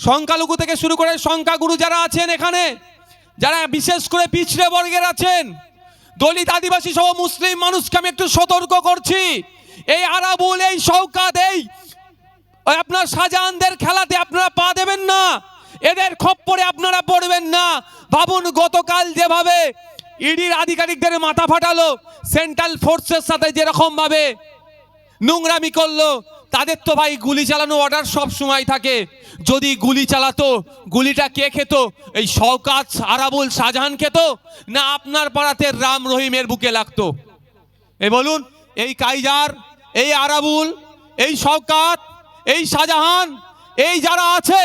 সংখ্যালঘু থেকে শুরু করে সংখ্যাগুরু যারা আছেন এখানে, যারা বিশেষ করে পিছড়ে বর্গের আছেন, দলিত আদিবাসী সহ মুসলিম মানুষকে আমি একটু সতর্ক করছি, এই আরাবুল, এই শওকাত, এই আপনার শাহজাহানদের খেলাতে আপনারা পা দেবেন না, এদের খপ্পরে আপনারা পড়বেন না। ভাবুন গতকাল যেভাবে ইডির আধিকারিকদের মাথা ফাটালো, সেন্ট্রাল ফোর্সের সাথে যেরকম ভাবে নোংরামি করলো, তাদের তো ভাই গুলি চালানো অর্ডার সব সময় থাকে। যদি গুলি চালাতো, গুলিটা কে খেত? এই শওকাত, আরাবুল, শাহজাহান খেত, না আপনার পাড়াতে রাম রহিমের বুকে লাগতো? এই বলুন, এই কাইজার, এই আরাবুল, এই শওকাত, এই শাহজাহান, এই যারা আছে,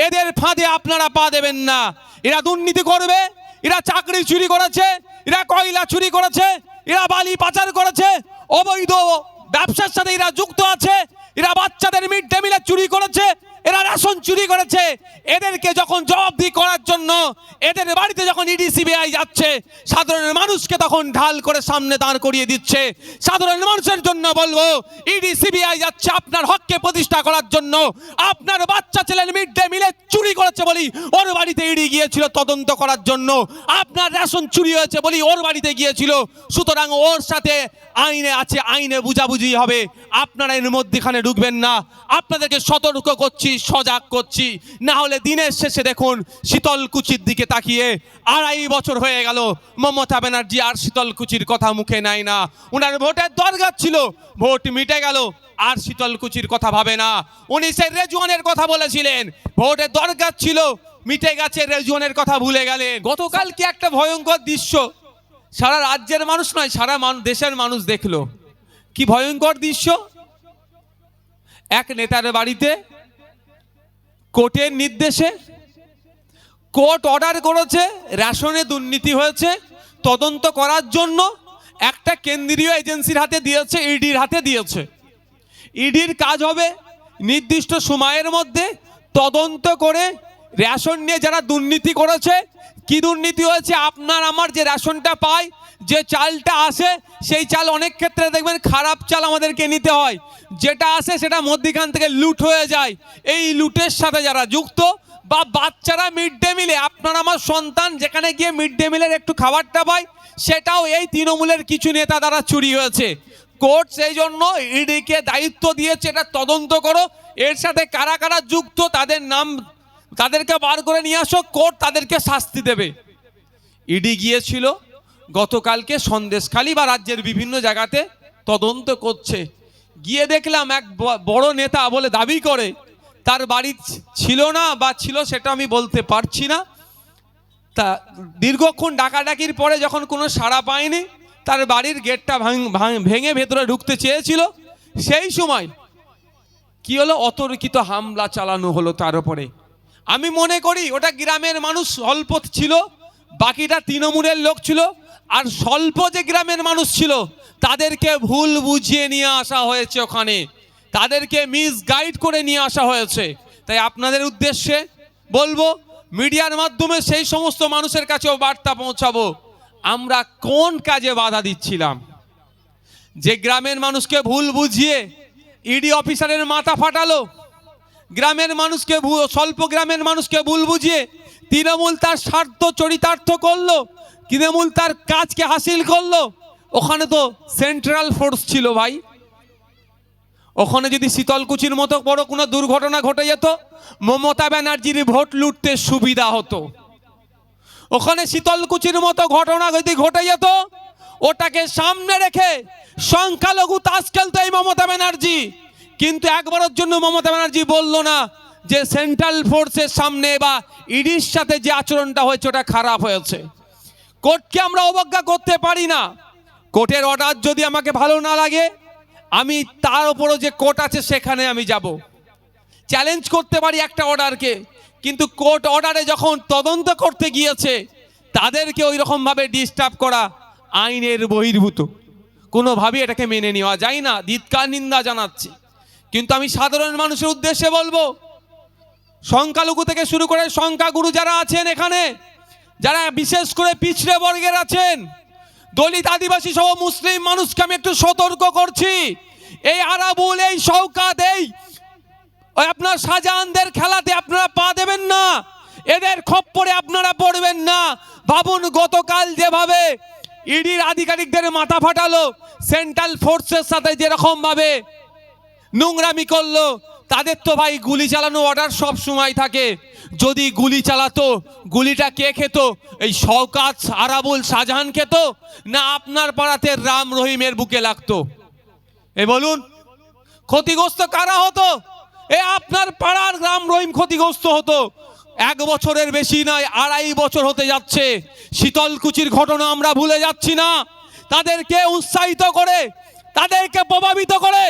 এদের ফাঁদে আপনারা পা দেবেন না। এরা দুর্নীতি করবে, এরা চাকরি চুরি করেছে, এরা কয়লা চুরি করেছে, এরা বালি পাচার করেছে, অবৈধ ব্যবসার সাথে এরা যুক্ত আছে, এরা বাচ্চাদের মিড ডে মিলে চুরি করেছে, এরা রেশন চুরি করেছে। এদেরকে যখন জবাবদিহি করার জন্য এদের বাড়িতে যখন ইডি সিবিআই যাচ্ছে, সাধারণ মানুষকে তখন ঢাল করে সামনে দাঁড় করিয়ে দিচ্ছে। সাধারণ মানুষের জন্য বলবো, ইডি সিবিআই যাচ্ছে আপনার হককে প্রতিষ্ঠা করার জন্য। আপনার বাচ্চা ছেলের মিড ডে মিলে চুরি করেছে বলি ওর বাড়িতে ইডি গিয়েছিল তদন্ত করার জন্য। আপনার রেশন চুরি হয়েছে বলি ওর বাড়িতে গিয়েছিল। সুতরাং ওর সাথে আইনে আছে, আইনে বুঝাবুঝি হবে। আপনারা এর মধ্যেখানে ঢুকবেন না। আপনাদেরকে সতর্ক করছি, সজাগ করছি, না হলে দিনের শেষে দেখুন শীতলকুচির দিকে তাকিয়ে 2.5 বছর হয়ে গেল, মমতা ব্যানার্জি আর শীতলকুচির কথা মুখে নেয় না। ওনার ভোটের দরকার ছিল, ভোট মিটে গেল, আর শীতলকুচির কথা ভাবে না। উনি সেই রেজওয়ানের কথা বলেছিলেন, ভোটের দরকার ছিল, মিটে গেছে, রেজওয়ানের কথা ভুলে গেলেন। গতকাল কি একটা ভয়ঙ্কর দৃশ্য সারা রাজ্যের মানুষ নয়, সারা দেশের মানুষ দেখলো। কি ভয়ঙ্কর দৃশ্য! এক নেতার বাড়িতে কোর্টের নির্দেশে কোর্ট অর্ডার করেছে, রেশনে দুর্নীতি হয়েছে তদন্ত করার জন্য একটা কেন্দ্রীয় এজেন্সির হাতে দিয়েছে, ইডির হাতে দিয়েছে। ইডির কাজ হবে নির্দিষ্ট সময়ের মধ্যে তদন্ত করে রেশন নিয়ে যারা দুর্নীতি করেছে, কি দুর্নীতি হয়েছে, আপনার আমার যে রেশনটা পাই, যে চালটা আসে, সেই চাল অনেক ক্ষেত্রে দেখবেন খারাপ চাল আমাদেরকে নিতে হয়, যেটা আসে সেটা মধ্যখান থেকে লুট হয়ে যায়। এই লুটের সাথে যারা যুক্ত, বা বাচ্চারা মিড ডে মিলে, আপনার আমার সন্তান যেখানে গিয়ে মিড ডে মিলের একটু খাবারটা পায়, সেটাও এই তৃণমূলের কিছু নেতা দ্বারা চুরি হয়েছে। কোর্ট সেই জন্য ইডিকে দায়িত্ব দিয়েছে, এটা তদন্ত করো, এর সাথে কারা কারা যুক্ত তাদের নাম, তাদেরকে বার করে নিয়ে আসো, কোর্ট তাদেরকে শাস্তি দেবে। ইডি গিয়েছিল গতকালকে সন্দেশখালী বা রাজ্যের বিভিন্ন জায়গাতে তদন্ত করছে। গিয়ে দেখলাম এক বড় নেতা বলে দাবি করে, তার বাড়ি ছিল না বা ছিল সেটা আমি বলতে পারছি না, তা দীর্ঘক্ষণ ডাকাডাকির পরে যখন কোনো সাড়া পায়নি, তার বাড়ির গেটটা ভেঙে ভেতরে ঢুকতে চেয়েছিল। সেই সময় কি হলো, অতর্কিত হামলা চালানো হলো তার উপরে। আমি মনে করি ওটা গ্রামের মানুষ অল্প ছিল, বাকিটা তৃণমূলের লোক ছিল, আর স্বল্প যে গ্রামের মানুষ ছিল তাদেরকে ভুল বুঝিয়ে নিয়ে আসা হয়েছে ওখানে, তাদেরকে মিসগাইড করে নিয়ে আসা হয়েছে। তাই আপনাদের উদ্দেশ্যে বলবো, মিডিয়ার মাধ্যমে সেই সমস্ত মানুষের কাছেও বার্তা পৌঁছাবো, আমরা কোন কাজে বাধা দিচ্ছিলাম। যে গ্রামের মানুষকে ভুল বুঝিয়ে ইডি অফিসারের মাথা ফাটালো, গ্রামের মানুষকে, স্বল্প গ্রামের মানুষকে ভুল বুঝিয়ে তৃণমূল তার স্বার্থ চরিতার্থ করলো, তৃণমূল তার কাজকে হাসিল করলো। ওখানে তো সেন্ট্রাল ফোর্স ছিল ভাই। ওখানে যদি শীতলকুচির মতো বড় কোনো দুর্ঘটনা ঘটে যেত, মমতা ব্যানার্জির ভোট লুটতে সুবিধা হতো। ওখানে শীতলকুচির মতো ঘটনা যদি ঘটে যেত, ওটাকে সামনে রেখে সংখ্যালঘু তাস খেলতো এই মমতা ব্যানার্জি। কিন্তু একবারের জন্য মমতা ব্যানার্জি বলল না যে সেন্ট্রাল ফোর্সের সামনে বা ইডির সাথে যে আচরণটা হয়েছে ওটা খারাপ হয়েছে। কোর্টকে আমরা অবজ্ঞা করতে পারি না। কোর্টের অর্ডার যদি আমাকে ভালো না লাগে, আমি তার উপরও যে কোর্ট আছে সেখানে আমি যাব, চ্যালেঞ্জ করতে পারি একটা অর্ডারকে। কিন্তু কোর্ট অর্ডারে যখন তদন্ত করতে গিয়েছে, তাদেরকে ওই রকমভাবে ডিস্টার্ব করা আইনের বহির্ভূত, কোনোভাবেই এটাকে মেনে নেওয়া যায় না। ধিক্কার, নিন্দা জানাচ্ছি। কিন্তু আমি সাধারণ মানুষের উদ্দেশ্যে বলবো, সংখ্যালঘু থেকে শুরু করে সংখ্যাগুরু যারা আছেন এখানে, যারা বিশেষ করে পিছড়ে বর্গের আছেন, দলিত আদিবাসী সহ মুসলিম মানুষকে আমি একটু সতর্ক করছি, এই আরাবুল, এই শওকাত, এই আপনার শাহজাহানদের খেলাতে আপনারা পা এদের খপ্পরে আপনারা পড়বেন না। ভাবুন গতকাল যেভাবে ইডির আধিকারিকদের মাথা ফাটালো, সেন্ট্রাল ফোর্সের সাথে যেরকম ভাবে নোংরামি করলো, তাদের তো ভাই গুলি চালানো অর্ডার সব সময় থাকে। যদি গুলি চালাতো, গুলিটা কে খেত? এই শওকাত, আরাবুল, শাহজাহান খেত, না আপনার পাড়াতে রাম রহিমের বুকে লাগতো? এ বলুন, ক্ষতিগ্রস্ত কারা হতো? এ আপনার পাড়ার রাম রহিম ক্ষতিগ্রস্ত হতো। 1 বছরের বেশি নয়, 2.5 বছর হতে যাচ্ছে। শীতলকুচির ঘটনা আমরা ভুলে যাচ্ছি না। তাদেরকে উৎসাহিত করে, তাদেরকে প্রভাবিত করে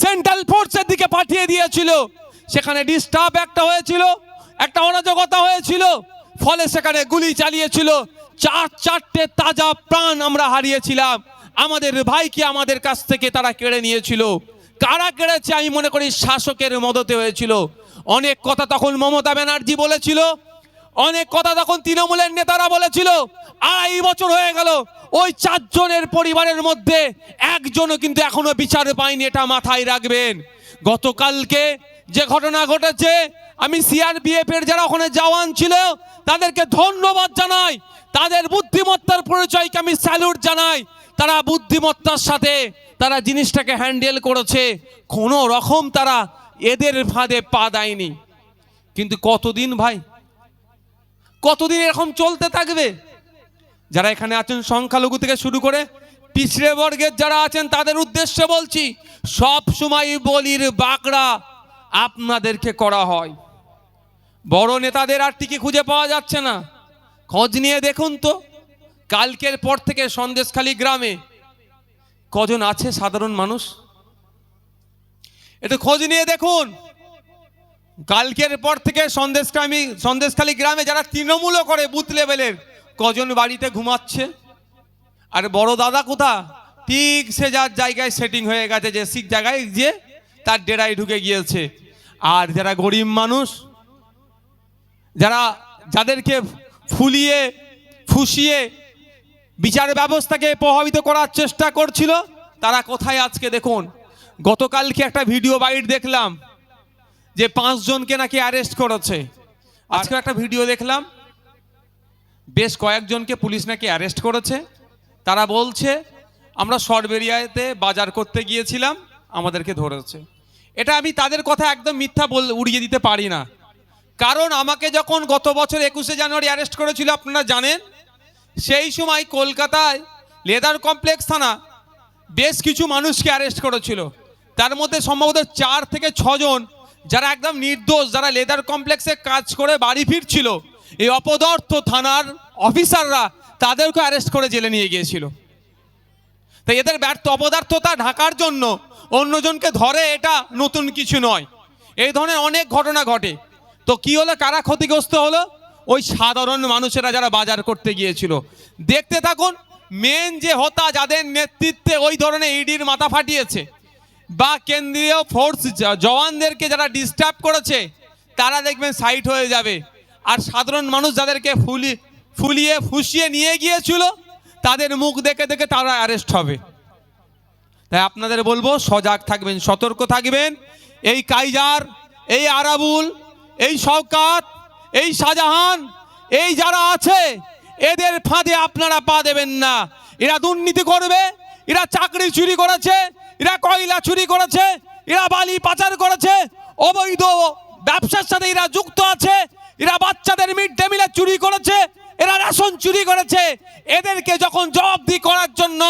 সেন্ট্রাল ফোর্সের দিকে পাঠিয়ে দিয়েছিল। সেখানে ডিস্টার্ব একটা হয়েছিল, একটা অরাজকতা হয়েছিল, ফলে সেখানে গুলি চালিয়েছিল। 4-4টে তাজা প্রাণ আমরা হারিয়েছিলাম। আমাদের ভাইকে আমাদের কাছ থেকে তারা কেড়ে নিয়েছিল। কারা কেড়েছে? আমি মনে করি শাসকের মদতে হয়েছিল। অনেক কথা তখন মমতা ব্যানার্জি বলেছিল, অনেক কথা তখন তৃণমূলের নেতারা বলেছিল। 2.5 বছর হয়ে গেল, ওই 4 জনের পরিবারের মধ্যে একজনও কিন্তু এখনো বিচার পায়নি, এটা মাথায় রাখবেন। গতকালকে যে ঘটনা ঘটেছে, আমি সিআরপিএফ এর যারা ওখানে জওয়ান ছিল তাদেরকে ধন্যবাদ জানাই। তাদের বুদ্ধিমত্তার পরিচয়কে আমি স্যালুট জানাই। তারা বুদ্ধিমত্তার সাথে তারা জিনিসটাকে হ্যান্ডেল করেছে, কোনো রকম তারা এদের ফাঁদে পা দেয়নি। কিন্তু কতদিন ভাই, কতদিন এরকম চলতে থাকবে? যারা এখানে আছেন সংখ্যালঘু থেকে শুরু করে পিছড়ে বর্গের যারা আছেন, তাদের উদ্দেশ্যে বলছি, সব সময় বলির বাকড়া আপনাদেরকে করা হয়। বড় নেতাদের আর টিকে খুঁজে পাওয়া যাচ্ছে না। খোঁজ নিয়ে দেখুন তো, কালকের পর থেকে সন্দেশখালী গ্রামে কজন আছে সাধারণ মানুষ? একটু খোঁজ নিয়ে দেখুন। কালকের পর থেকে সন্দেশখালী গ্রামে যারা তৃণমূলও করে বুথ লেভেলের, কজন বাড়িতে ঘুমাচ্ছে? আর বড় দাদা কোথা? ঠিক সে যার জায়গায় সেটিং হয়ে গেছে, যে ঠিক জায়গায় গিয়ে তার ডেরায় ঢুকে গিয়েছে। আর যারা গরিব মানুষ, যাদেরকে ফুলিয়ে ফুসিয়ে বিচার ব্যবস্থাকে প্রভাবিত করার চেষ্টা করছিল, তারা কোথায় আজকে দেখুন। গতকালকে একটা ভিডিও বাইট দেখলাম যে 5 জনকে নাকি অ্যারেস্ট করেছে। আজকে একটা ভিডিও দেখলাম, বেশ কয়েকজনকে পুলিশ নাকি অ্যারেস্ট করেছে। তারা বলছে আমরা সরবেরিয়াতে বাজার করতে গিয়েছিলাম, আমাদেরকে ধরেছে। এটা আমি তাদের কথা একদম মিথ্যা উড়িয়ে দিতে পারি না। কারণ আমাকে যখন গত বছর 21শে জানুয়ারি অ্যারেস্ট করেছিল, আপনারা জানেন, সেই সময় কলকাতায় লেদার কমপ্লেক্স থানা বেশ কিছু মানুষকে অ্যারেস্ট করেছিল। তার মধ্যে সম্ভবত 4 থেকে 6 জন যারা একদম নির্দোষ, যারা লেদার কমপ্লেক্সে কাজ করে বাড়ি ফিরছিল, এই অপদার্থ থানার অফিসাররা তাদেরকে অ্যারেস্ট করে জেলে নিয়ে গিয়েছিল। তাই এদের ব্যর্থ অপদার্থতা ঢাকার জন্য অন্যজনকে ধরে, এটা নতুন কিছু নয়। এই ধরনের অনেক ঘটনা ঘটে। তো কি হলো, কারা ক্ষতিগ্রস্ত হলো? ওই সাধারণ মানুষেরা যারা বাজার করতে গিয়েছিল। দেখতে থাকুন, মেন যে হোতা, যাদের নেতৃত্বে ওই ধরনের ইডির মাথা ফাটিয়েছে বা কেন্দ্রীয় ফোর্স জওয়ানদেরকে যারা ডিস্টার্ব করেছে, তারা দেখবেন সাইড হয়ে যাবে। আর সাধারণ মানুষ যাদেরকে ফুলিয়ে ফুসিয়ে নিয়ে গিয়েছিল, তাদের মুখ দেখে দেখে তারা অ্যারেস্ট হবে। তাই আপনাদের বলবো, সজাগ থাকবেন, সতর্ক থাকবেন। এই কাইজার, এই আরাবুল, এই শওকাত, এই শাহজাহান, এই যারা আছে, এদের ফাঁদে আপনারা পা দেবেন না। এরা দুর্নীতি করবে, এরা চাকরি চুরি করেছে, এরা কয়লা চুরি করেছে, এরা বালি পাচার করেছে, অবৈধ ব্যবসার সাথে এরা যুক্ত আছে, এরা বাচ্চাদের মিড ডে মিলে চুরি করেছে, এরা রেশন চুরি করেছে। এদেরকে যখন জবাবদিহি করার জন্য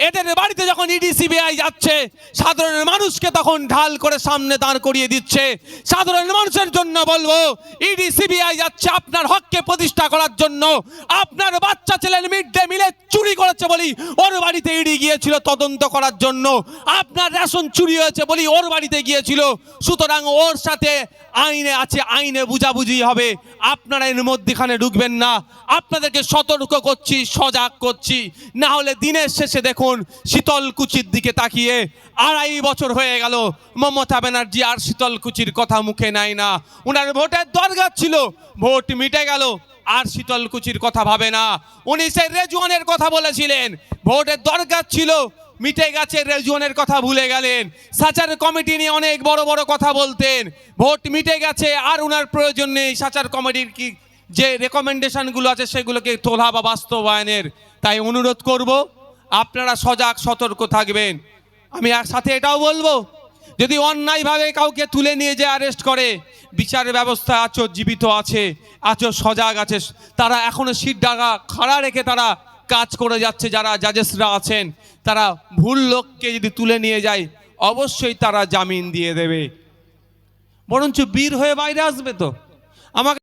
এদের বাড়িতে যখন ইডি সিবিআই যাচ্ছে, সাধারণ মানুষকে তখন ঢাল করে সামনে দাঁড় করিয়ে দিচ্ছে। সাধারণ মানুষের জন্য বলবো, ইডি সিবিআই যাচ্ছে আপনার হককে প্রতিষ্ঠা করার জন্য। আপনার বাচ্চা ছেলের মিড ডে মিলে চুরি করেছে বলি ওর বাড়িতে ইডি গিয়েছিল তদন্ত করার জন্য। আপনার রেশন চুরি হয়েছে বলি ওর বাড়িতে গিয়েছিল। সুতরাং ওর সাথে আইনে আছে, আইনে বুঝাবুঝি হবে। আপনারা এর মধ্যখানে ঢুকবেন না। আপনাদেরকে সতর্ক করছি, সজাগ করছি। না হলে দিনের শেষে দেখুন, শীতলকুচির দিকে তাকিয়ে 2.5 বছর হয়ে গেল, মমতা ব্যানার্জি আর শীতলকুচির কথা মুখে নেয় না। ওনার ভোটের দরকার ছিল, ভোট মিটে গেল, আর শীতলকুচির কথা ভাবে না। উনি সেই রেজওয়ানের কথা বলেছিলেন, ভোটের দরকার ছিল, মিটে গেছে, রেজওয়ানের কথা ভুলে গেলেন। সাচার কমিটি নিয়ে অনেক বড় বড় কথা বলতেন, ভোট মিটে গেছে, আর উনার প্রয়োজন নেই সাচার কমিটির কি যে রেকমেন্ডেশনগুলো আছে সেগুলোকে তোলা বা বাস্তবায়নের। তাই অনুরোধ করব আপনারা সজাগ সতর্ক থাকবেন। আমি সাথে এটাও বলবো, যদি অন্যায়ভাবে কাউকে তুলে নিয়ে যে অ্যারেস্ট করে, বিচার ব্যবস্থা আছো জীবিত আছে, আছো সজাগ আছে, তারা এখনো সিট ডাকা খাড়া রেখে তারা কাজ করে যাচ্ছে। যারা জাজেসরা আছেন তারা ভুল লোককে যদি তুলে নিয়ে যায় অবশ্যই তারা জামিন দিয়ে দেবে, বরঞ্চ বীর হয়ে বাইরে আসবে। তো আমাকে